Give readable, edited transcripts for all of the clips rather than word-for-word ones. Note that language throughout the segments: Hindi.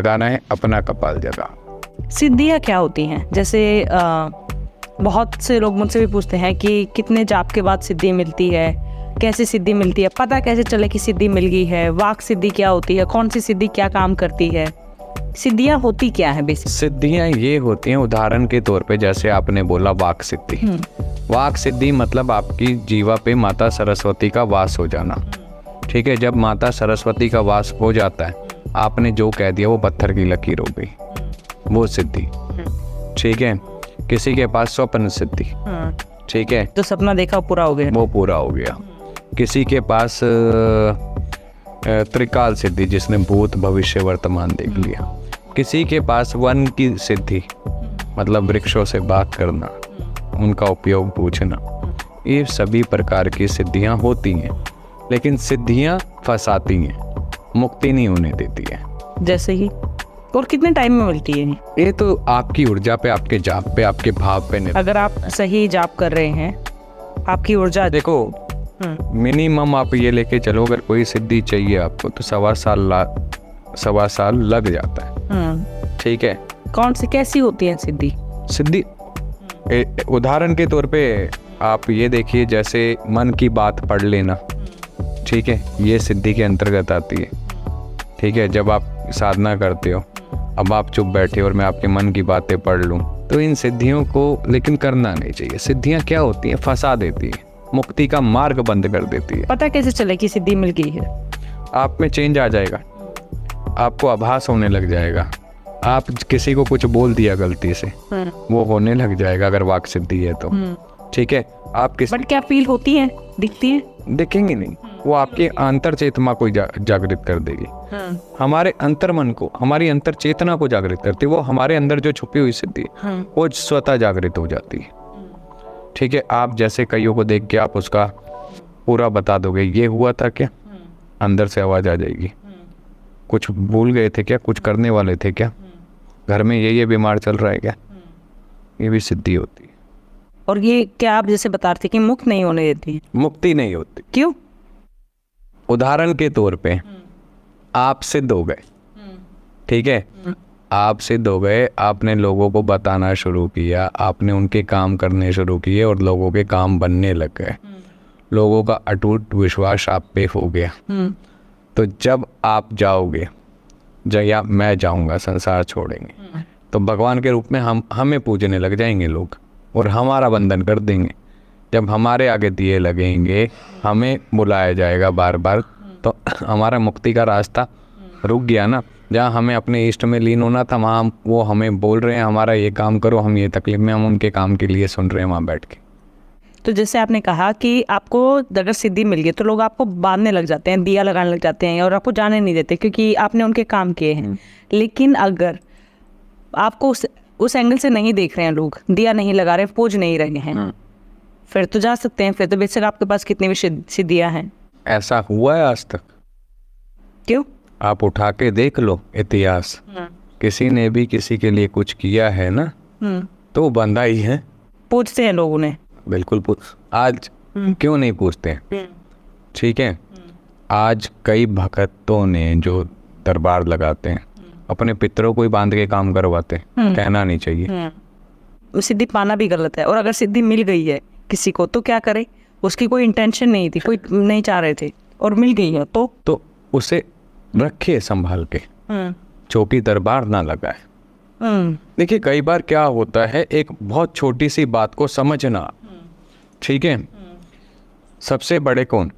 लगाना है अपना कपाल जगा। सिद्धियाँ क्या होती हैं? जैसे बहुत से लोग मुझसे भी पूछते हैं कि कितने जाप के बाद सिद्धि मिलती है, कैसे सिद्धि मिलती है, पता कैसे चले कि सिद्धि मिल गई है, वाक सिद्धि क्या होती है, कौन सी सिद्धि क्या काम करती है, सिद्धियाँ होती क्या है बेसिक? सिद्धियाँ ये होती हैं, उदाहरण के तौर पे जैसे आपने बोला वाक सिद्धि। वाक सिद्धि मतलब आपकी जीवा पे माता सरस्वती का वास हो जाना। ठीक है, जब माता सरस्वती का वास हो जाता है, आपने जो कह दिया वो पत्थर की लकीर हो गई, वो सिद्धि। ठीक है, किसी के पास स्वप्न सिद्धि, ठीक है, जो सपना देखा पूरा हो गया, वो पूरा हो गया। किसी के पास त्रिकाल सिद्धि, जिसने भूत भविष्य वर्तमान देख लिया। किसी के पास वन की सिद्धि, मतलब वृक्षों से बात करना, उनका उपयोग पूछना। ये सभी प्रकार की सिद्धियां होती हैं, लेकिन सिद्धियां फंसाती हैं, मुक्ति नहीं होने देती है। जैसे ही और कितने टाइम में मिलती है? ये तो आपकी ऊर्जा पे, आपके जाप पे, आपके भाव पे निर्भर। अगर आप सही जाप कर रहे हैं, आपकी ऊर्जा देखो, मिनिमम आप ये लेके चलो, अगर कोई सिद्धि चाहिए आपको तो 1.25 साल लग जाता है। ठीक है, कौन सी कैसी होती है सिद्धि? सिद्धि उदाहरण के तौर पे आप ये देखिए, जैसे मन की बात पढ़ लेना। ठीक है, ये सिद्धि के अंतर्गत आती है। ठीक है, जब आप साधना करते हो, अब आप चुप बैठे और मैं आपके मन की बातें पढ़ लूँ, तो इन सिद्धियों को लेकिन करना नहीं चाहिए। सिद्धियाँ क्या होती हैं? फंसा देती है, मुक्ति का मार्ग बंद कर देती है। पता कैसे चले कि सिद्धि मिल गई है? आप में चेंज आ जाएगा, आपको आभास होने लग जाएगा। आप किसी को कुछ बोल दिया गलती से, वो होने लग जाएगा, अगर वाक सिद्धि है तो। ठीक है, आप किस बट क्या फील होती है, दिखती है? देखेंगे नहीं, वो आपकी अंतर चेतना को जागृत कर देगी। हमारे अंतर मन को, हमारी अंतर चेतना को जागृत करती है। वो हमारे अंदर जो छुपी हुई सिद्धि वो स्वतः जागृत हो जाती है। ठीक है, आप जैसे कईयों को देख के आप उसका पूरा बता दोगे, ये हुआ था क्या, अंदर से आवाज आ जाएगी, कुछ भूल गए थे क्या, कुछ करने वाले थे क्या, घर में ये बीमार चल रहा है क्या, ये भी सिद्धि होती है। और ये क्या आप जैसे बता रहे थे कि मुक्त नहीं होने देती है? मुक्ति नहीं होती। क्यों? उदाहरण के तौर पे आप सिद्ध हो गए, ठीक है, आप सिद्ध हो गए, आपने लोगों को बताना शुरू किया, आपने उनके काम करने शुरू किए और लोगों के काम बनने लग गए, लोगों का अटूट विश्वास आप पे हो गया। तो जब आप जाओगे, या मैं जाऊंगा, संसार छोड़ेंगे, तो भगवान के रूप में हमें पूजने लग जाएंगे लोग और हमारा बंधन कर देंगे। जब हमारे आगे दिए लगेंगे, हमें बुलाया जाएगा बार बार, तो हमारा मुक्ति का रास्ता रुक गया ना। जहाँ हमें अपने इष्ट में लीन होना था, वहाँ वो हमें बोल रहे हैं हमारा ये काम करो, हम ये तकलीफ में, हम उनके काम के लिए सुन रहे हैं वहाँ बैठ के। तो जैसे आपने कहा कि आपको अगर सिद्धि मिल गई तो लोग आपको बांधने लग जाते हैं, दिया लगाने लग जाते हैं और आपको जाने नहीं देते क्योंकि आपने उनके काम किए हैं। लेकिन अगर आपको उस एंगल से नहीं देख रहे हैं, लोग दिया नहीं लगा रहे, पूज नहीं रहे हैं, फिर तो जा सकते हैं। फिर तो बेशक आपके पास कितनी भी सिद्धियां हैं। ऐसा हुआ है आज तक? क्यों? आप उठा के देख लो इतिहास, किसी ने भी किसी के लिए कुछ किया है ना, तो बंधा ही है। पूछते हैं लोग उन्हें? बिल्कुल आज क्यों नहीं पूछते हैं? ठीक है, आज कई भक्तों ने जो दरबार लगाते हैं, अपने पितरों को ही बांध के काम करवाते हैं। कहना नहीं चाहिए। सिद्धि पाना भी गलत है। और अगर सिद्धि मिल गई है किसी को तो क्या करे? उसकी कोई इंटेंशन नहीं थी, कोई नहीं चाह रहे थे और मिल गई है तो उसे रखे संभाल के, चौकी दरबार ना लगाए। देखिए, कई बार क्या होता है, एक बहुत छोटी सी बात को समझना। ठीक है, सबसे बड़े कौन?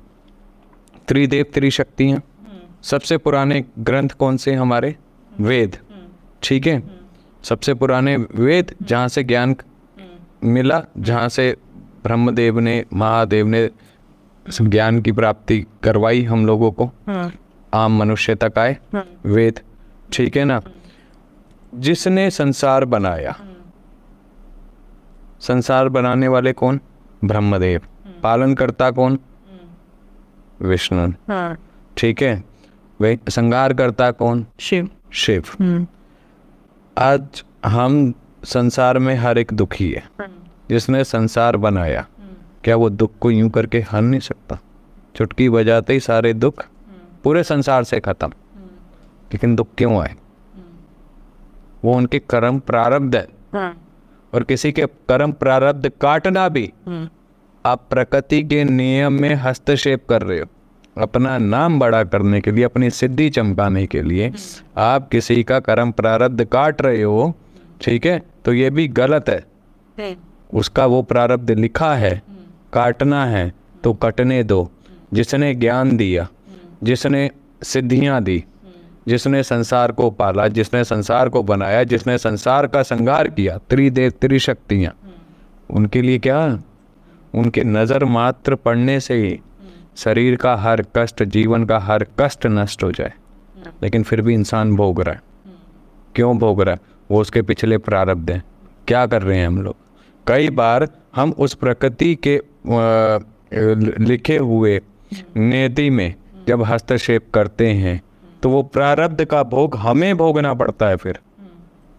त्रिदेव त्रिशक्तियां। सबसे पुराने ग्रंथ कौन से? हमारे वेद। ठीक है, सबसे पुराने वेद, जहाँ से ज्ञान मिला, जहाँ से ब्रह्मदेव ने, महादेव ने ज्ञान की प्राप्ति करवाई हम लोगों को, आम मनुष्य तक आए वेद। ठीक है ना, जिसने संसार बनाया, संसार बनाने वाले कौन? ब्रह्मदेव। पालन करता कौन? विष्णु। ठीक है, वे संहार करता कौन? शिव। शिव। आज हम संसार में हर एक दुखी है। जिसने संसार बनाया, क्या वो दुख को यूं करके हर नहीं सकता? चुटकी बजाते ही सारे दुख पूरे संसार से खत्म। लेकिन दुख क्यों आए? वो उनके कर्म प्रारब्ध है। और किसी के कर्म प्रारब्ध काटना भी आप प्रकृति के नियम में हस्तक्षेप कर रहे हो। अपना नाम बड़ा करने के लिए, अपनी सिद्धि चमकाने के लिए आप किसी का कर्म प्रारब्ध काट रहे हो, ठीक है, तो ये भी गलत है। उसका वो प्रारब्ध लिखा है, काटना है तो कटने दो। जिसने ज्ञान दिया, जिसने सिद्धियां दी, जिसने संसार को पाला, जिसने संसार को बनाया, जिसने संसार का संहार किया, त्रिदेव त्रिशक्तियां, उनके लिए क्या, उनके नज़र मात्र पड़ने से ही शरीर का हर कष्ट, जीवन का हर कष्ट नष्ट हो जाए। लेकिन फिर भी इंसान भोग रहा है। क्यों भोग रहा है? वो उसके पिछले प्रारब्ध हैं। क्या कर रहे हैं हम लोग? कई बार हम उस प्रकृति के लिखे हुए नियति में जब हस्तक्षेप करते हैं तो वो प्रारब्ध का भोग हमें भोगना पड़ता है फिर।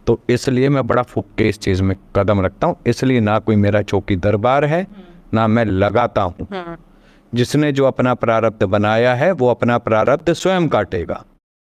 तो इसलिए मैं बड़ा फूक के इस चीज़ में कदम रखता हूँ। इसलिए ना कोई मेरा चौकी दरबार है, ना मैं लगाता हूँ। जिसने जो अपना प्रारब्ध बनाया है वो अपना प्रारब्ध स्वयं काटेगा।